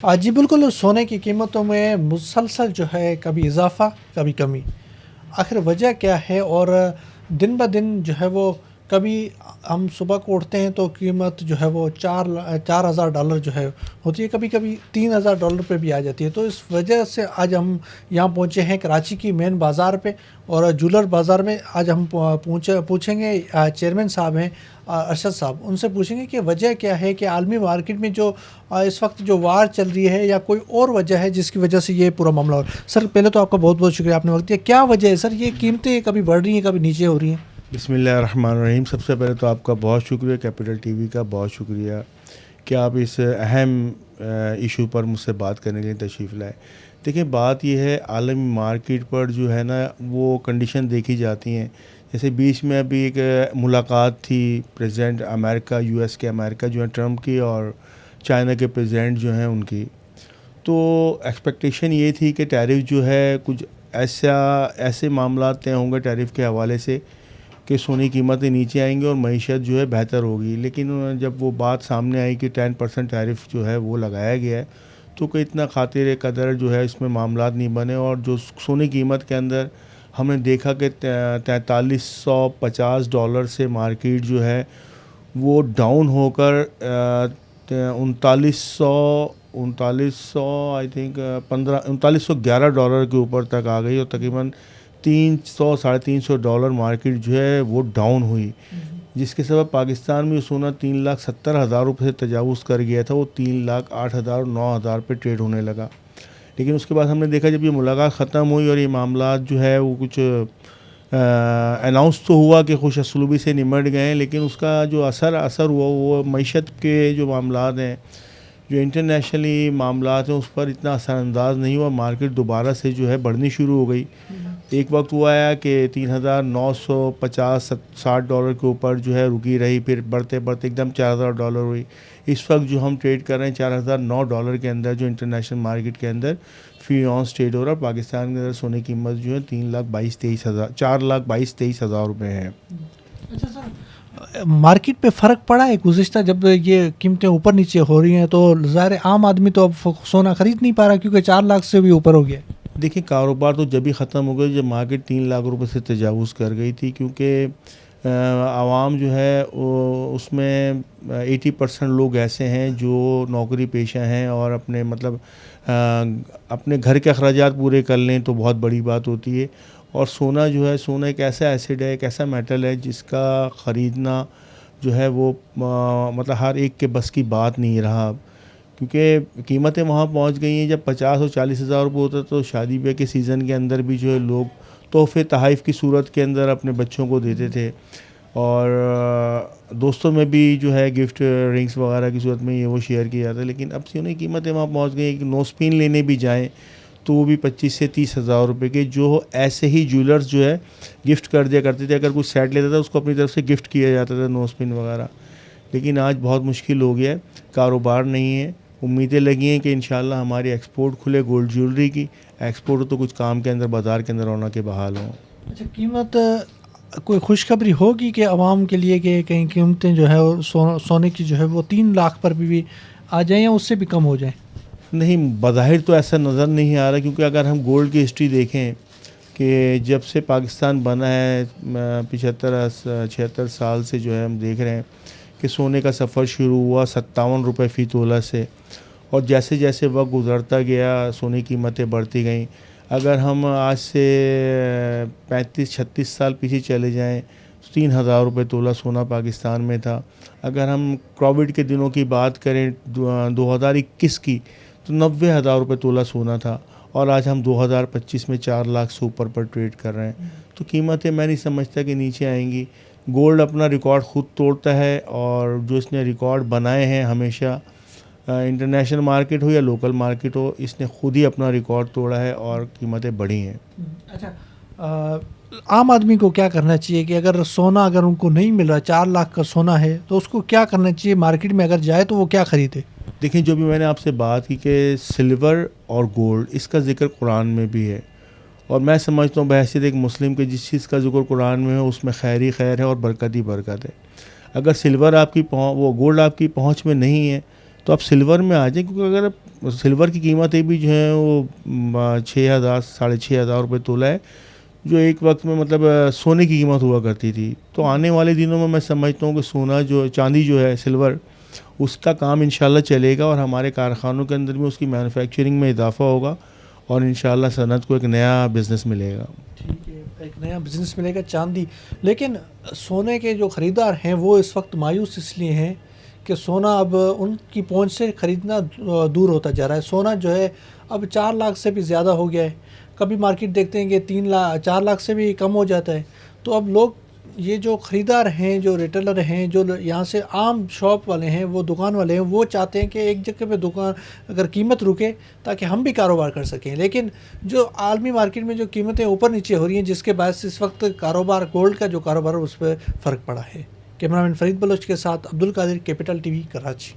जी बिल्कुल, सोने की कीमतों में मुसलसल जो है कभी इज़ाफ़ा, कभी कमी। आखिर वजह क्या है? और दिन-ब-दिन जो है वो कभी हम सुबह को उठते हैं तो कीमत जो है वो 4,000 जो है होती है, कभी-कभी $3,000 पे भी आ जाती है। तो इस वजह से आज हम यहाँ पहुँचे हैं कराची की मेन बाज़ार पे और ज्वेलर बाज़ार में आज हम पूछेंगे चेयरमैन साहब हैं अरशद साहब, उनसे पूछेंगे कि वजह क्या है कि आलमी मार्केट में जो इस वक्त जो वार चल रही है या कोई और वजह है जिसकी वजह से ये पूरा मामला हो रहा है। सर पहले तो आपका बहुत-बहुत शुक्रिया, आपने वक्त दिया। क्या वजह है सर, ये कीमतें कभी बढ़ रही हैं, कभी नीचे हो रही हैं? बिस्मिल्लाहिर्रहमानिर्रहीम। सबसे पहले तो आपका बहुत शुक्रिया, कैपिटल टीवी का बहुत शुक्रिया कि आप इस अहम इशू पर मुझसे बात करने के लिए तशरीफ़ लाए। देखिए, बात यह है, आलमी मार्केट पर जो है ना वो कंडीशन देखी जाती हैं। जैसे बीच में अभी एक मुलाकात थी प्रेसिडेंट अमेरिका यूएस के अमेरिका जो है ट्रम्प की और चाइना के प्रेसिडेंट जो हैं उनकी। तो एक्सपेक्टेशन ये थी कि टैरिफ जो है कुछ ऐसे मामला तय होंगे टैरिफ के हवाले से कि सोने की कीमतें नीचे आएंगी और मईशत जो है बेहतर होगी। लेकिन जब वो बात सामने आई कि 10% टैरिफ जो है वो लगाया गया है, तो कोई इतना खातिर कदर जो है इसमें मामलात नहीं बने। और जो सोने की कीमत के अंदर हमने देखा कि $4350 से मार्केट जो है वो डाउन होकर 3900 आई थिंक 3911 के ऊपर तक आ गई और तकरीबन 300 साढ़े 300 डॉलर मार्केट जो है वो डाउन हुई, जिसके सबब पाकिस्तान में सोना 3,70,000 रुपये से तजावुज़ कर गया था। वो 3,08,000 9,000 पे ट्रेड होने लगा। लेकिन उसके बाद हमने देखा जब ये मुलाकात ख़त्म हुई और ये मामला जो है वो कुछ अनाउंस तो हुआ कि खुश असलूबी से निमट गए, लेकिन उसका जो असर हुआ वो मईशत के जो मामलात हैं, जो इंटरनेशनली मामलात हैं, उस पर इतना असरअंदाज नहीं हुआ। मार्केट दोबारा से जो है बढ़नी शुरू हो गई। एक वक्त हुआ है कि 3,950-60 डॉलर के ऊपर जो है रुकी रही, फिर बढ़ते बढ़ते एकदम 4,000 डॉलर हुई। इस वक्त जो हम ट्रेड कर रहे हैं 4,009 डॉलर के अंदर, जो इंटरनेशनल मार्केट के अंदर फी ऑन्स ट्रेड हो रहा है। पाकिस्तान के अंदर सोने की कीमत जो है 4,22,23,000 रुपये है। अच्छा सर, मार्केट पे फ़र्क पड़ा है गुज़िश्ता जब ये कीमतें ऊपर नीचे हो रही हैं तो ज़ाहिर है आम आदमी तो अब सोना ख़रीद नहीं पा रहा क्योंकि 4 लाख से भी ऊपर हो गया। देखिए, कारोबार तो जब ही ख़त्म हो गया जब मार्केट 3 लाख रुपए से तजावुज़ कर गई थी, क्योंकि आवाम जो है उसमें 80% लोग ऐसे हैं जो नौकरी पेशा हैं और अपने मतलब अपने घर के अखराजात पूरे कर लें तो बहुत बड़ी बात होती है। और सोना जो है, सोना एक ऐसा एसिड है, एक ऐसा मेटल है जिसका ख़रीदना जो है वो मतलब हर एक के बस की बात नहीं रहा, क्योंकि कीमतें वहाँ पहुँच गई हैं। जब 50 और 40 हज़ार रुपये होता तो शादी ब्याह के सीज़न के अंदर भी जो है लोग तोहफ़े तहाइफ़ की सूरत के अंदर अपने बच्चों को देते थे, और दोस्तों में भी जो है गिफ्ट रिंग्स वगैरह की सूरत में ये वो शेयर किया जाता है। लेकिन अब सोने की कीमतें वहाँ पहुँच गई कि नोस्पिन लेने भी जाएँ तो वो भी 25 से 30 हज़ार रुपये के, जो ऐसे ही ज्वेलर्स जो है गिफ्ट कर दिया करते थे। अगर कुछ सेट लेता था उसको अपनी तरफ से गिफ्ट किया जाता था, नोस्पिन वगैरह। लेकिन आज बहुत मुश्किल हो गया है, कारोबार नहीं है। उम्मीदें लगी हैं कि इंशाल्लाह हमारी एक्सपोर्ट खुले गोल्ड ज्वेलरी की, एक्सपोर्ट तो कुछ काम के अंदर बाज़ार के अंदर रौनक के बहाल हों। अच्छा, कीमत कोई खुशखबरी होगी कि आवाम के लिए कि कहीं कीमतें जो है वो सोने की जो है वो 3 लाख पर भी आ जाएँ या उससे भी कम हो जाएँ? नहीं, बज़ाहिर तो ऐसा नज़र नहीं आ रहा, क्योंकि अगर हम गोल्ड की हिस्ट्री देखें कि जब से पाकिस्तान बना है 75-76 साल से जो है हम देख रहे हैं कि सोने का सफ़र शुरू हुआ 57 रुपये फ़ी तोला से, और जैसे जैसे वक्त गुज़रता गया सोने की कीमतें बढ़ती गईं। अगर हम आज से 35-36 साल पीछे चले जाएं तो 3,000 रुपये तोला सोना पाकिस्तान में था। अगर हम कोविड के दिनों की बात करें 2021 की, तो 90,000 रुपये तोला सोना था, और आज हम 2025 में 4 लाख से ऊपर पर ट्रेड कर रहे हैं। तो कीमतें मैं नहीं समझता कि नीचे आएंगी। गोल्ड अपना रिकॉर्ड ख़ुद तोड़ता है, और जो इसने रिकॉर्ड बनाए हैं हमेशा, इंटरनेशनल मार्केट हो या लोकल मार्केट हो, इसने खुद ही अपना रिकॉर्ड तोड़ा है और कीमतें बढ़ी हैं। अच्छा, आम आदमी को क्या करना चाहिए कि अगर सोना अगर उनको नहीं मिल रहा, 4 लाख का सोना है तो उसको क्या करना चाहिए? मार्केट में अगर जाए तो वो क्या ख़रीदे? देखिए, जो भी मैंने आपसे बात की कि सिल्वर और गोल्ड, इसका ज़िक्र कुरान में भी है, और मैं समझता हूँ बहैसियत एक मुस्लिम के जिस चीज़ का ज़िक्र कुरान में है उसमें खैर ही खैर है और बरकत ही बरकत है। अगर सिल्वर आपकी वो गोल्ड आपकी पहुँच में नहीं है तो आप सिल्वर में आ जाए, क्योंकि अगर सिल्वर की कीमतें भी जो है वो 6,000 6,500 रुपये तोला है, जो एक वक्त में मतलब सोने की कीमत हुआ करती थी। तो आने वाले दिनों में मैं समझता हूँ कि सोना जो चांदी जो है सिल्वर, उसका काम इंशाल्लाह चलेगा और हमारे कारखानों के अंदर भी उसकी मैन्युफैक्चरिंग में इजाफा होगा और इंशाल्लाह सनत को एक नया बिज़नेस मिलेगा। ठीक है, एक नया बिज़नेस मिलेगा चांदी। लेकिन सोने के जो ख़रीदार हैं वो इस वक्त मायूस इसलिए हैं कि सोना अब उनकी पहुंच से ख़रीदना दूर होता जा रहा है। सोना जो है अब 4 लाख से भी ज़्यादा हो गया है। कभी मार्केट देखते हैं कि 3 लाख 4 लाख से भी कम हो जाता है। तो अब लोग, ये जो ख़रीदार हैं, जो रिटेलर हैं, जो यहाँ से आम शॉप वाले हैं, वो दुकान वाले हैं, वो चाहते हैं कि एक जगह पे दुकान अगर कीमत रुके ताकि हम भी कारोबार कर सकें। लेकिन जो आलमी मार्केट में जो कीमतें ऊपर नीचे हो रही हैं, जिसके बायस इस वक्त कारोबार, गोल्ड का जो कारोबार है उस पर फ़र्क पड़ा है। कैमरामैन फरीद बलोच के साथ अब्दुल कादिर, कैपिटल टीवी, कराची।